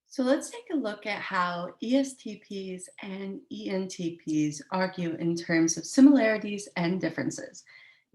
So let's take a look at how ESTPs and ENTPs argue in terms of similarities and differences.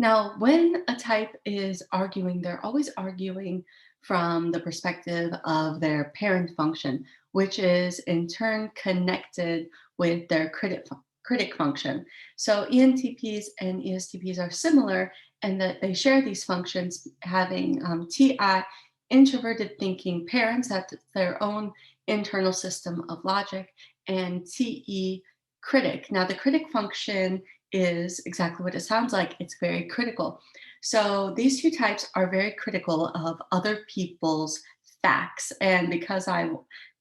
Now, when a type is arguing, they're always arguing from the perspective of their parent function, which is in turn connected with their critic function. So ENTPs and ESTPs are similar in that they share these functions, having TI, introverted thinking parents have their own internal system of logic, and TE, critic. Now, the critic function is exactly what it sounds like. It's very critical. So these two types are very critical of other people's facts. And because I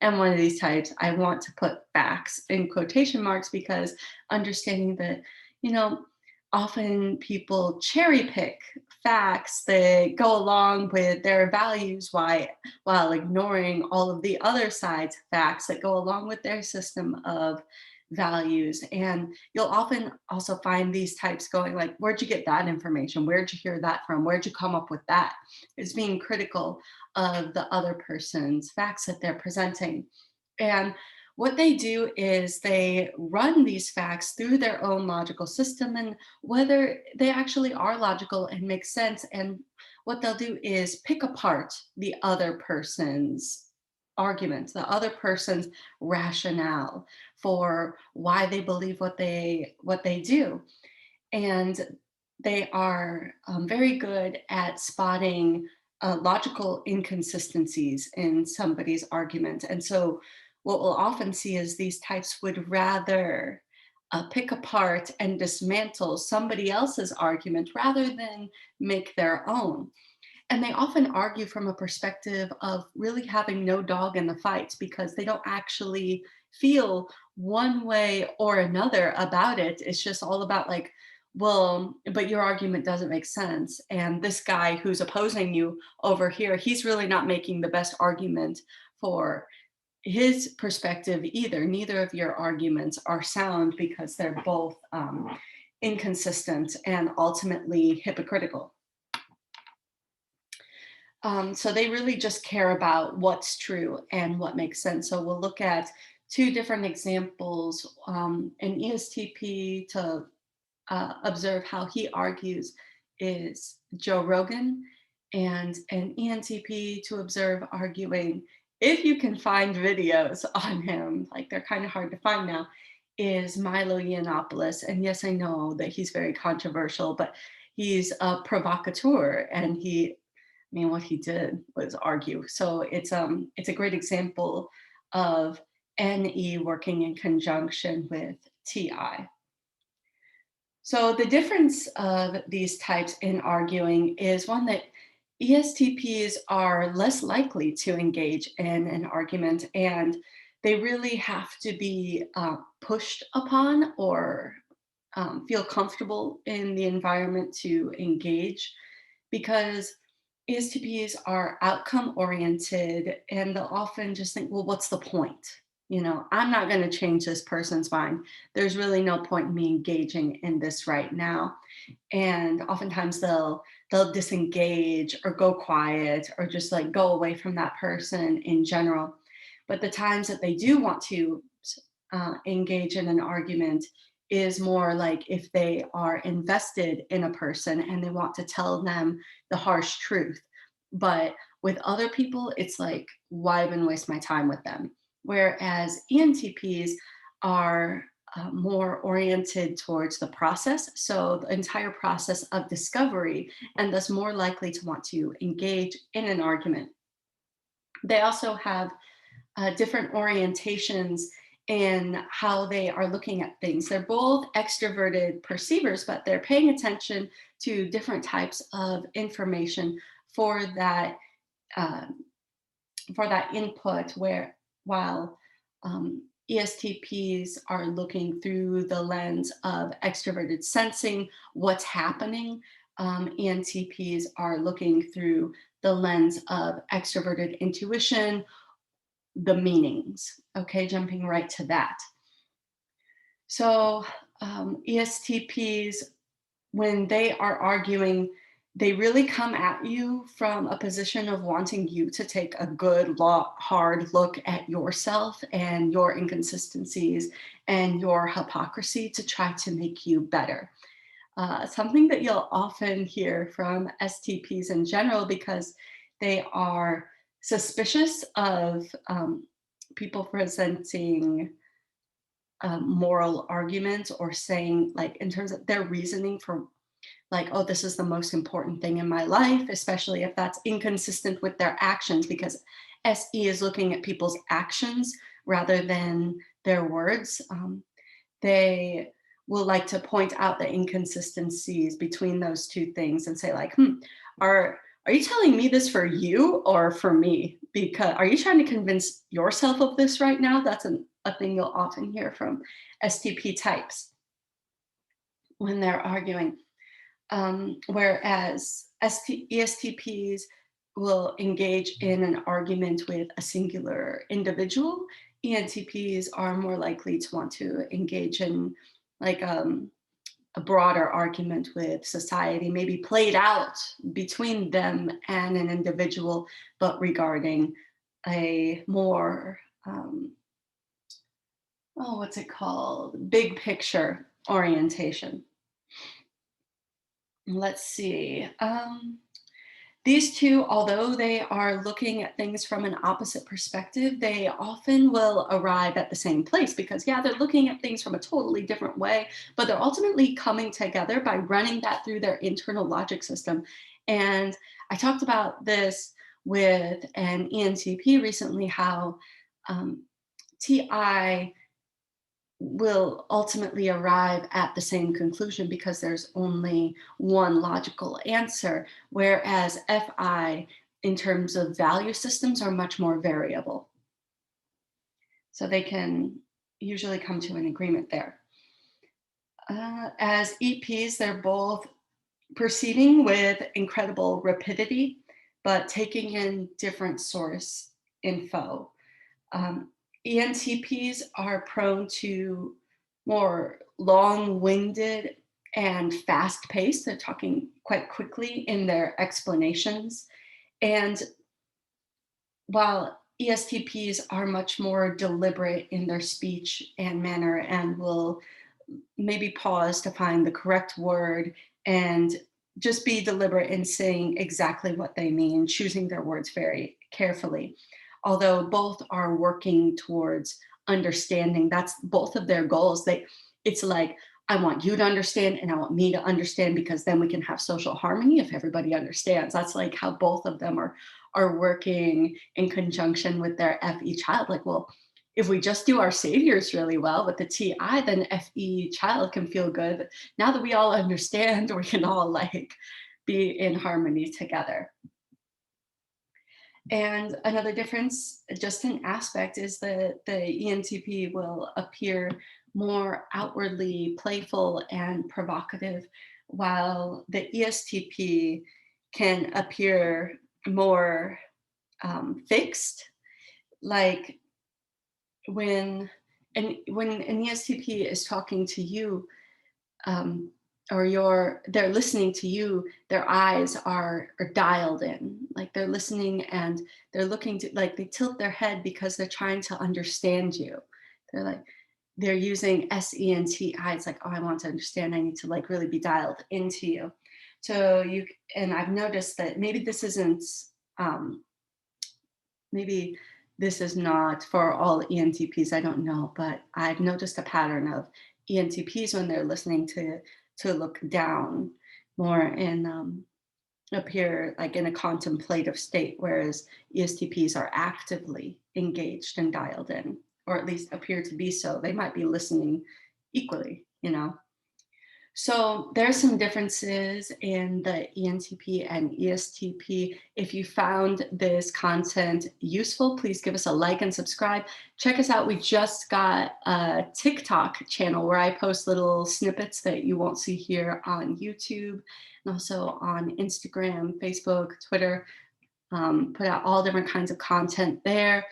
am one of these types, I want to put facts in quotation marks because understanding that, you know, often people cherry pick facts that go along with their values while ignoring all of the other side's facts that go along with their system of values. And you'll often also find these types going like, where'd you get that information? Where'd you hear that from? Where'd you come up with that? It's being critical of the other person's facts that they're presenting. And what they do is they run these facts through their own logical system and whether they actually are logical and make sense. And what they'll do is pick apart the other person's arguments, the other person's rationale for why they believe what they do. And they are very good at spotting logical inconsistencies in somebody's argument. And so, what we'll often see is these types would rather pick apart and dismantle somebody else's argument rather than make their own. And they often argue from a perspective of really having no dog in the fight because they don't actually feel one way or another about it. It's just all about like, well, but your argument doesn't make sense. And this guy who's opposing you over here, he's really not making the best argument for his perspective either. Neither of your arguments are sound because they're both inconsistent and ultimately hypocritical. So they really just care about what's true and what makes sense. So we'll look at two different examples. An ESTP to observe how he argues is Joe Rogan, and an ENTP to observe arguing, if you can find videos on him, like they're kind of hard to find now, is Milo Yiannopoulos. And yes, I know that he's very controversial, but he's a provocateur and what he did was argue. So it's a great example of NE working in conjunction with TI. So the difference of these types in arguing is one that ESTPs are less likely to engage in an argument, and they really have to be pushed upon or feel comfortable in the environment to engage because ESTPs are outcome oriented and they'll often just think, well, what's the point? I'm not going to change this person's mind. There's really no point in me engaging in this right now. And oftentimes they'll disengage or go quiet or just like go away from that person in general. But the times that they do want to engage in an argument is more like if they are invested in a person and they want to tell them the harsh truth. But with other people, it's like, why even waste my time with them? Whereas ENTPs are more oriented towards the process. So the entire process of discovery, and thus more likely to want to engage in an argument. They also have different orientations in how they are looking at things. They're both extroverted perceivers, but they're paying attention to different types of information for that uh, input. While ESTPs are looking through the lens of extroverted sensing what's happening, ENTPs are looking through the lens of extroverted intuition the meanings. Okay, jumping right to that. So ESTPs, when they are arguing, they really come at you from a position of wanting you to take a good, hard look at yourself and your inconsistencies and your hypocrisy to try to make you better. Something that you'll often hear from STPs in general because they are suspicious of people presenting moral arguments or saying, like, in terms of their reasoning for, like, oh, this is the most important thing in my life, especially if that's inconsistent with their actions, because SE is looking at people's actions rather than their words. They will like to point out the inconsistencies between those two things and say, like, are you telling me this for you or for me? Because are you trying to convince yourself of this right now? That's a thing you'll often hear from STP types when they're arguing. Whereas ESTPs will engage in an argument with a singular individual, ENTPs are more likely to want to engage in, like, a broader argument with society, maybe played out between them and an individual, but regarding a more, what's it called? Big picture orientation. Let's see. These two, although they are looking at things from an opposite perspective, they often will arrive at the same place because, yeah, they're looking at things from a totally different way, but they're ultimately coming together by running that through their internal logic system. And I talked about this with an ENTP recently, how TI will ultimately arrive at the same conclusion because there's only one logical answer, whereas FI, in terms of value systems, are much more variable. So they can usually come to an agreement there. As EPs, they're both proceeding with incredible rapidity, but taking in different source info. ENTPs are prone to more long-winded and fast-paced. They're talking quite quickly in their explanations. And while ESTPs are much more deliberate in their speech and manner and will maybe pause to find the correct word and just be deliberate in saying exactly what they mean, choosing their words very carefully. Although both are working towards understanding, that's both of their goals. It's like, I want you to understand and I want me to understand because then we can have social harmony if everybody understands. That's like how both of them are working in conjunction with their FE child. Like, well, if we just do our saviors really well with the TI, then FE child can feel good. Now that we all understand, we can all, like, be in harmony together. And another difference, just an aspect, is that the ENTP will appear more outwardly playful and provocative, while the ESTP can appear more fixed. Like, when when an ESTP is talking to you, um, or they're listening to you, their eyes are dialed in, like they're listening and they're looking to, like, they tilt their head because they're trying to understand you. They're like, they're using SENTI. It's like, oh, I want to understand. I need to, like, really be dialed into you. So and I've noticed that maybe this isn't, um, maybe this is not for all ENTPs, I don't know, but I've noticed a pattern of ENTPs when they're listening to look down more and appear like in a contemplative state, whereas ESTPs are actively engaged and dialed in, or at least appear to be so. They might be listening equally, you know. So there are some differences in the ENTP and ESTP. If you found this content useful, please give us a like and subscribe. Check us out. We just got a TikTok channel where I post little snippets that you won't see here on YouTube, and also on Instagram, Facebook, Twitter. Put out all different kinds of content there.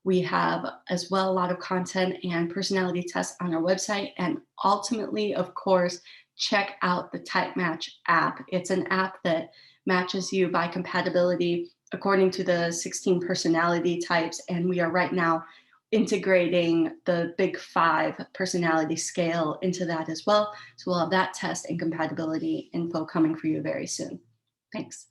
We have as well a lot of content and personality tests on our website. And ultimately, of course, check out the TypeMatch app. It's an app that matches you by compatibility according to the 16 personality types. And we are right now integrating the big five personality scale into that as well. So we'll have that test and compatibility info coming for you very soon. Thanks.